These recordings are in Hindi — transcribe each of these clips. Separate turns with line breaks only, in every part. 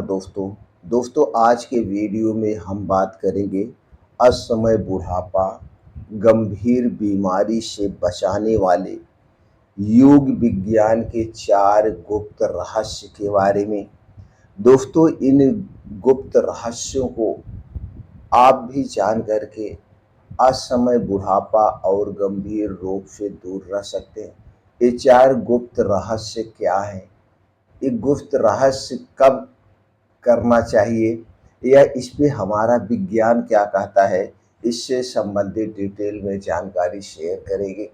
दोस्तों आज के वीडियो में हम बात करेंगे असमय बुढ़ापा, गंभीर बीमारी से बचाने वाले योग विज्ञान के 4 गुप्त रहस्य के बारे में। दोस्तों इन गुप्त रहस्यों को आप भी जान करके असमय बुढ़ापा और गंभीर रोग से दूर रह सकते हैं। ये 4 गुप्त रहस्य क्या हैं? ये गुप्त रहस्य कब करना चाहिए या इस पे हमारा विज्ञान क्या कहता है, इससे संबंधित डिटेल में जानकारी शेयर करेंगे।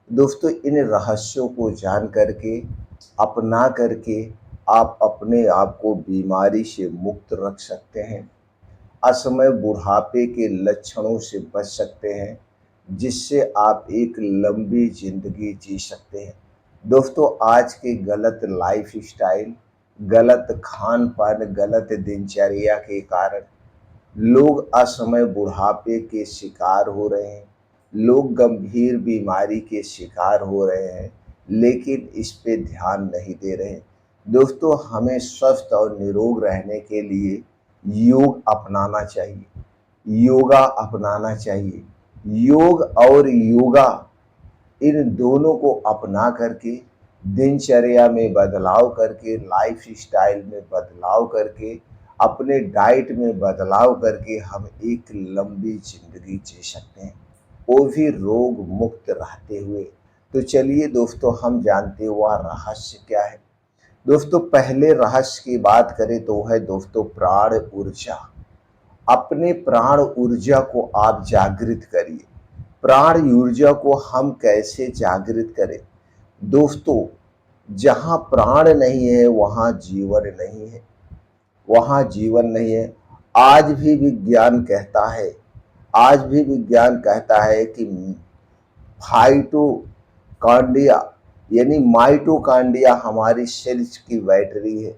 दोस्तों इन रहस्यों को जान करके अपना करके आप अपने आप को बीमारी से मुक्त रख सकते हैं, असमय बुढ़ापे के लक्षणों से बच सकते हैं, जिससे आप एक लंबी जिंदगी जी सकते हैं। दोस्तों आज के गलत लाइफ स्टाइल, गलत खान पान, गलत दिनचर्या के कारण लोग असमय बुढ़ापे के शिकार हो रहे हैं, लोग गंभीर बीमारी के शिकार हो रहे हैं, लेकिन इस पे ध्यान नहीं दे रहे हैं। दोस्तों हमें स्वस्थ और निरोग रहने के लिए योग अपनाना चाहिए, योगा अपनाना चाहिए। योग और योगा इन दोनों को अपना करके दिनचर्या में बदलाव करके, लाइफ स्टाइल में बदलाव करके, अपने डाइट में बदलाव करके हम एक लंबी जिंदगी जी सकते हैं, वो भी रोग मुक्त रहते हुए। तो चलिए दोस्तों हम जानते हैं वह रहस्य क्या है। दोस्तों पहले रहस्य की बात करें तो है दोस्तों प्राण ऊर्जा। अपने प्राण ऊर्जा को आप जागृत करिए। प्राण ऊर्जा को हम कैसे जागृत करें? दोस्तों जहाँ प्राण नहीं है वहाँ जीवन नहीं है, वहाँ जीवन नहीं है। आज भी विज्ञान कहता है, आज भी विज्ञान कहता है कि फाइटोकांडिया यानी माइटोकांडिया हमारी सेल्स की बैटरी है।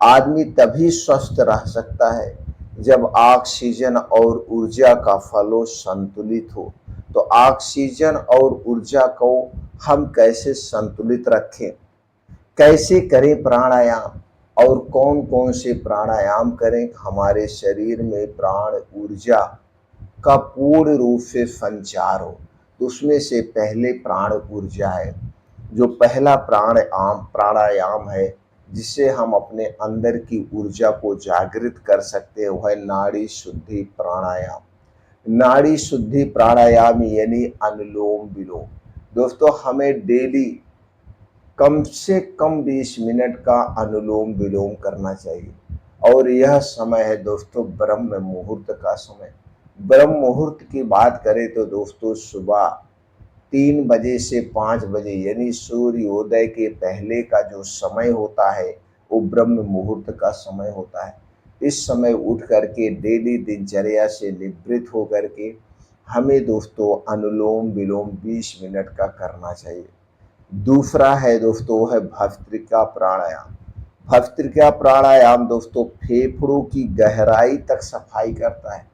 आदमी तभी स्वस्थ रह सकता है जब ऑक्सीजन और ऊर्जा का फ्लो संतुलित हो। तो ऑक्सीजन और ऊर्जा को हम कैसे संतुलित रखें, कैसे करें प्राणायाम और कौन कौन से प्राणायाम करें हमारे शरीर में प्राण ऊर्जा का पूर्ण रूप से संचार हो। तो उसमें से पहले प्राण ऊर्जा है। जो पहला प्राणायाम है जिससे हम अपने अंदर की ऊर्जा को जागृत कर सकते हैं, वह नाड़ी शुद्धि प्राणायाम। नाड़ी शुद्धि प्राणायाम यानी अनुलोम विलोम। दोस्तों हमें डेली कम से कम 20 मिनट का अनुलोम विलोम करना चाहिए। और यह समय है दोस्तों ब्रह्म मुहूर्त का समय। ब्रह्म मुहूर्त की बात करें तो दोस्तों सुबह 3 बजे से 5 बजे यानी सूर्योदय के पहले का जो समय होता है वो ब्रह्म मुहूर्त का समय होता है। इस समय उठ करके डेली दिनचर्या से निवृत्त होकर के हमें दोस्तों अनुलोम विलोम 20 मिनट का करना चाहिए। दूसरा है दोस्तों है भस्त्रिका प्राणायाम। भस्त्रिका प्राणायाम दोस्तों फेफड़ों की गहराई तक सफाई करता है,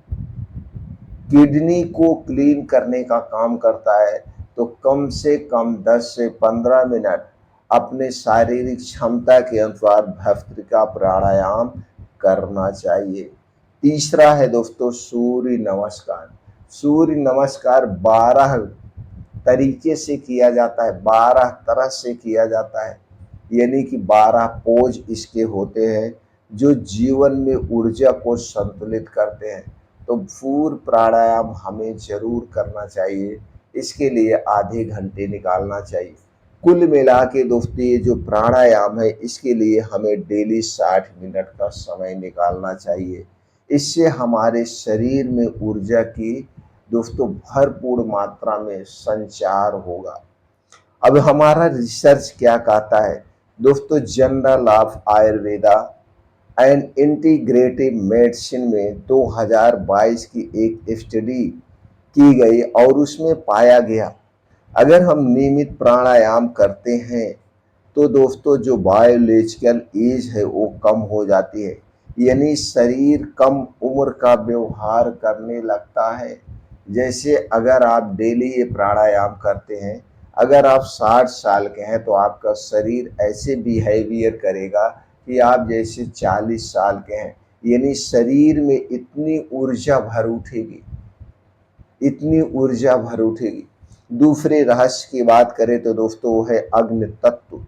किडनी को क्लीन करने का काम करता है। तो कम से कम 10 से 15 मिनट अपने शारीरिक क्षमता के अनुसार भस्त्रिका प्राणायाम करना चाहिए। तीसरा है दोस्तों सूर्य नमस्कार। सूर्य नमस्कार 12 तरीके से किया जाता है, 12 तरह से किया जाता है, यानी कि 12 पोज इसके होते हैं जो जीवन में ऊर्जा को संतुलित करते हैं। तो सूर्य प्राणायाम हमें जरूर करना चाहिए, इसके लिए आधे घंटे निकालना चाहिए। कुल मिला के दोस्तों ये जो प्राणायाम है इसके लिए हमें डेली 60 मिनट का समय निकालना चाहिए। इससे हमारे शरीर में ऊर्जा की दोस्तों भरपूर मात्रा में संचार होगा। अब हमारा रिसर्च क्या कहता है दोस्तों, journal of Ayurveda and integrative medicine में 2022 की एक स्टडी की गई और उसमें पाया गया अगर हम नियमित प्राणायाम करते हैं तो दोस्तों जो बायोलॉजिकल एज है वो कम हो जाती है, यानी शरीर कम उम्र का व्यवहार करने लगता है। जैसे अगर आप डेली ये प्राणायाम करते हैं, अगर आप 60 साल के हैं तो आपका शरीर ऐसे बिहेवियर करेगा कि आप जैसे 40 साल के हैं, यानी शरीर में इतनी ऊर्जा भर उठेगी, इतनी ऊर्जा भर उठेगी। दूसरे रहस्य की बात करें तो दोस्तों वो है अग्नि तत्व।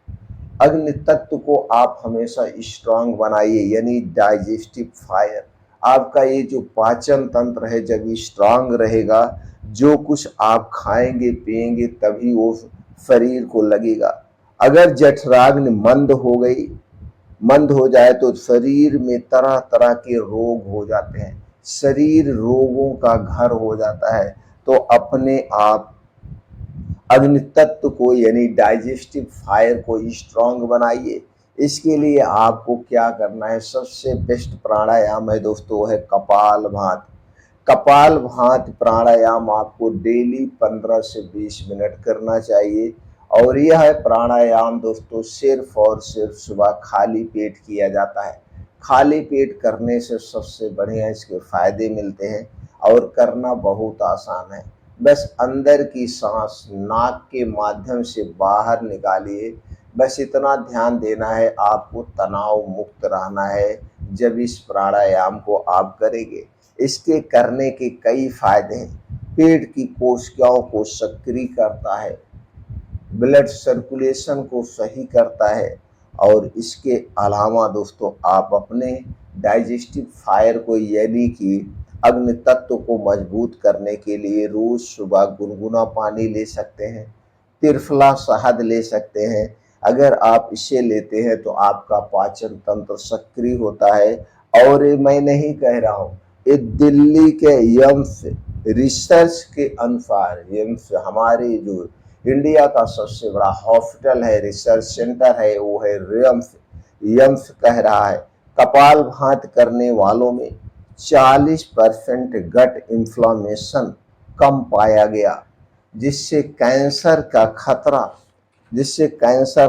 अग्नि तत्व को आप हमेशा स्ट्रांग बनाइए, यानी डाइजेस्टिव फायर। आपका ये जो पाचन तंत्र है जब स्ट्रांग रहेगा, जो कुछ आप खाएंगे पिएंगे तभी वो शरीर को लगेगा। अगर जठराग्नि मंद हो गई, मंद हो जाए तो शरीर में तरह तरह के रोग हो जाते हैं, शरीर रोगों का घर हो जाता है। तो अपने आप अग्नि तत्व को यानी डाइजेस्टिव फायर को स्ट्रांग बनाइए। इसके लिए आपको क्या करना है, सबसे बेस्ट प्राणायाम है दोस्तों है कपालभाति। कपालभाति प्राणायाम आपको डेली 15 से 20 मिनट करना चाहिए। और यह प्राणायाम दोस्तों सिर्फ और सिर्फ सुबह खाली पेट किया जाता है। खाली पेट करने से सबसे बढ़िया इसके फायदे मिलते हैं और करना बहुत आसान है। बस अंदर की सांस नाक के माध्यम से बाहर निकालिए। बस इतना ध्यान देना है, आपको तनाव मुक्त रहना है जब इस प्राणायाम को आप करेंगे। इसके करने के कई फायदे हैं। पेट की कोशिकाओं को सक्रिय करता है, ब्लड सर्कुलेशन को सही करता है। और इसके अलावा दोस्तों आप अपने डाइजेस्टिव फायर को यानी कि अग्नि तत्व को मजबूत करने के लिए रोज सुबह गुनगुना पानी ले सकते हैं, त्रिफला शहद ले सकते हैं। अगर आप इसे लेते हैं तो आपका पाचन तंत्र सक्रिय होता है। और ये मैं नहीं कह रहा हूँ, ये दिल्ली के एम्स रिसर्च के अनुसार, एम्स हमारे जो इंडिया का सबसे बड़ा हॉस्पिटल है, रिसर्च सेंटर है, वो है एम्स। एम्स कह रहा है कपालभाति करने वालों में 40% गट इन्फ्लामेशन कम पाया गया, जिससे कैंसर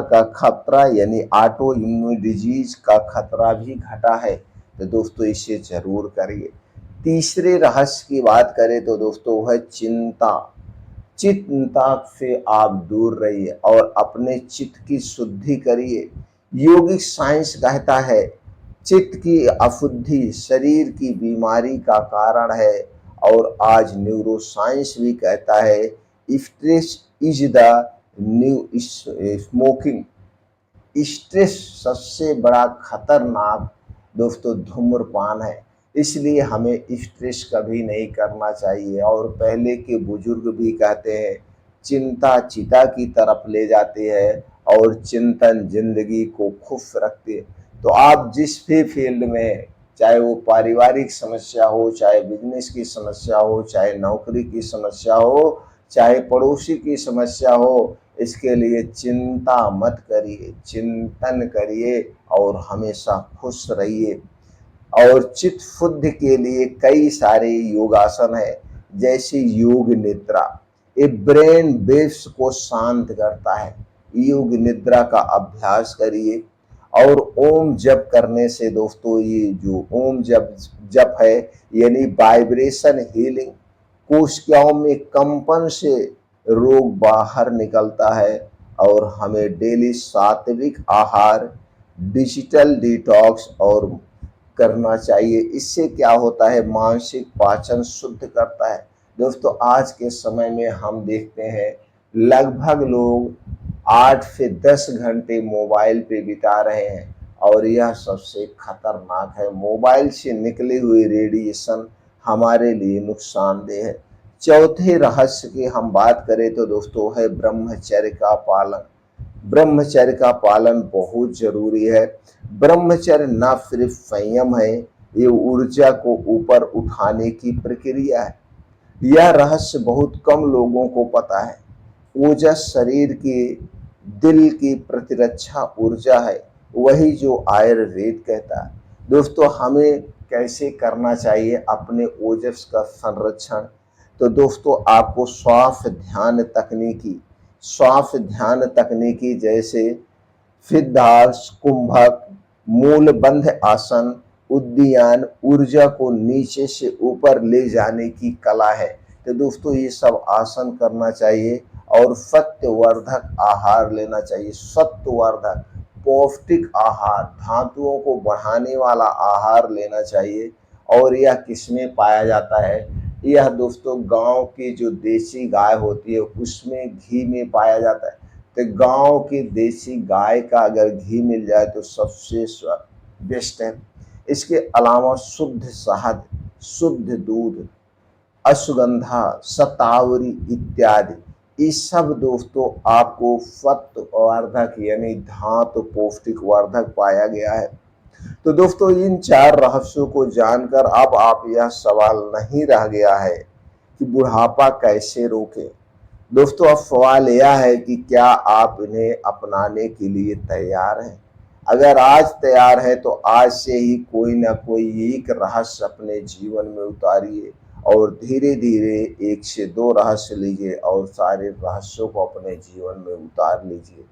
का खतरा यानी ऑटो इम्यून डिजीज का खतरा भी घटा है। तो दोस्तों इसे जरूर करिए। तीसरे रहस्य की बात करें तो दोस्तों है चिंता। चिंता से आप दूर रहिए और अपने चित्त की शुद्धि करिए। योगिक साइंस कहता है चित्त की अशुद्धि शरीर की बीमारी का कारण है। और आज न्यूरो साइंस भी कहता है stress is the new smoking. Stress सबसे बड़ा खतरनाक दोस्तों धूम्रपान है। इसलिए हमें स्ट्रेस कभी नहीं करना चाहिए। और पहले के बुजुर्ग भी कहते हैं चिंता चिता की तरफ ले जाती है और चिंतन जिंदगी को खुश रखती है। तो आप जिस भी फील्ड में, चाहे वो पारिवारिक समस्या हो, चाहे बिजनेस की समस्या हो, चाहे नौकरी की समस्या हो, चाहे पड़ोसी की समस्या हो, इसके लिए चिंता मत करिए, चिंतन करिए और हमेशा खुश रहिए। और चित्त शुद्धि के लिए कई सारे योगासन है, जैसे योग निद्रा। ये ब्रेन वेव्स को शांत करता है। योग निद्रा का अभ्यास करिए। और ओम जप करने से दोस्तों ये जो ओम जप है यानी वाइब्रेशन हीलिंग, कोशिकाओं में कंपन से रोग बाहर निकलता है। और हमें डेली सात्विक आहार, डिजिटल डिटॉक्स और करना चाहिए। इससे क्या होता है, मानसिक पाचन शुद्ध करता है। दोस्तों आज के समय में हम देखते हैं लगभग लोग 8 से 10 घंटे मोबाइल पे बिता रहे हैं और यह सबसे खतरनाक है। मोबाइल से निकले हुए रेडिएशन हमारे लिए नुकसानदेह है। चौथे रहस्य की हम बात करें तो दोस्तों है ब्रह्मचर्य का पालन। ब्रह्मचर्य का पालन बहुत जरूरी है। ब्रह्मचर्य न सिर्फ संयम है, ये ऊर्जा को ऊपर उठाने की प्रक्रिया है। यह रहस्य बहुत कम लोगों को पता है। ओजस शरीर की, दिल की प्रतिरक्षा ऊर्जा है, वही जो आयुर्वेद कहता है। दोस्तों हमें कैसे करना चाहिए अपने ओजस का संरक्षण, तो दोस्तों आपको श्वास ध्यान तकनीकी जैसे सिद्धार्थ कुंभक, मूलबंध आसन, उद्यान ऊर्जा को नीचे से ऊपर ले जाने की कला है। तो दोस्तों ये सब आसन करना चाहिए और सत्यवर्धक आहार लेना चाहिए। सत्यवर्धक पौष्टिक आहार, धातुओं को बढ़ाने वाला आहार लेना चाहिए। और यह किसमें पाया जाता है? यह दोस्तों गांव की जो देसी गाय होती है उसमें घी में पाया जाता है। तो गांव की देसी गाय का अगर घी मिल जाए तो सबसे बेस्ट है। इसके अलावा शुद्ध शहद, शुद्ध दूध, अश्वगंधा, शतावरी इत्यादि, ये सब दोस्तों आपको सत्वर्धक यानी धातु पौष्टिक वर्धक पाया गया है। तो दोस्तों इन 4 रहस्यों को जानकर अब आप यह सवाल नहीं रह गया है कि बुढ़ापा कैसे रोकें। दोस्तों अब सवाल यह है कि क्या आप इन्हें अपनाने के लिए तैयार हैं? अगर आज तैयार है तो आज से ही कोई ना कोई एक रहस्य अपने जीवन में उतारिए और धीरे धीरे 1 से 2 रहस्य लीजिए और सारे रहस्यों को अपने जीवन में उतार लीजिए।